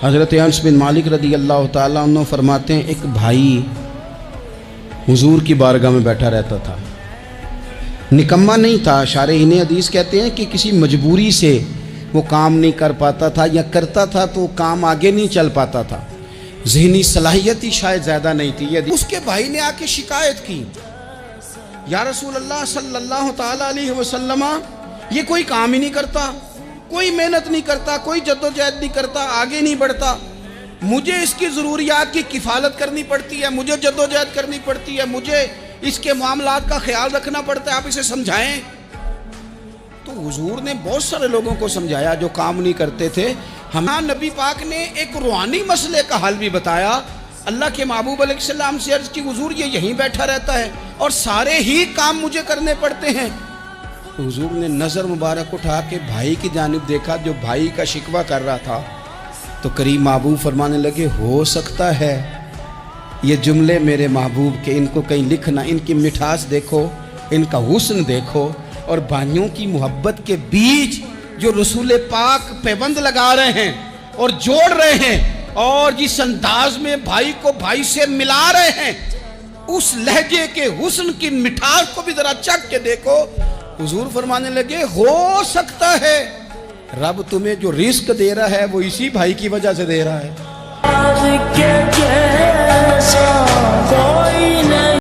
حضرت انس بن مالک رضی اللہ تعالیٰ عنہ فرماتے ہیں ایک بھائی حضور کی بارگاہ میں بیٹھا رہتا تھا، نکما نہیں تھا، شارحین حدیث کہتے ہیں کہ کسی مجبوری سے وہ کام نہیں کر پاتا تھا، یا کرتا تھا تو کام آگے نہیں چل پاتا تھا، ذہنی صلاحیت ہی شاید زیادہ نہیں تھی۔ اس کے بھائی نے آ کے شکایت کی، یا رسول اللہ صلی اللہ تعالیٰ علیہ وسلم، یہ کوئی کام ہی نہیں کرتا، کوئی محنت نہیں کرتا، کوئی جدوجہد نہیں کرتا، آگے نہیں بڑھتا، مجھے اس کی ضروریات کی کفالت کرنی پڑتی ہے، مجھے جدوجہد کرنی پڑتی ہے، مجھے اس کے معاملات کا خیال رکھنا پڑتا ہے، آپ اسے سمجھائیں۔ تو حضور نے بہت سارے لوگوں کو سمجھایا جو کام نہیں کرتے تھے۔ ہمارے نبی پاک نے ایک روحانی مسئلے کا حل بھی بتایا۔ اللہ کے محبوب علیہ السلام سے عرض کی، حضور یہ یہیں بیٹھا رہتا ہے اور سارے ہی کام مجھے کرنے پڑتے ہیں۔ تو حضور نے نظر مبارک اٹھا کے بھائی کی جانب دیکھا جو بھائی کا شکوہ کر رہا تھا، تو کریم محبوب فرمانے لگے، ہو سکتا ہے یہ جملے میرے محبوب کے، ان کو کہیں لکھنا، ان کی مٹھاس دیکھو، ان کا حسن دیکھو، اور بھائیوں کی محبت کے بیچ جو رسول پاک پیوند لگا رہے ہیں اور جوڑ رہے ہیں، اور جس انداز میں بھائی کو بھائی سے ملا رہے ہیں، اس لہجے کے حسن کی مٹھاس کو بھی ذرا چکھ کے دیکھو۔ حضور فرمانے لگے، ہو سکتا ہے رب تمہیں جو رزق دے رہا ہے وہ اسی بھائی کی وجہ سے دے رہا ہے۔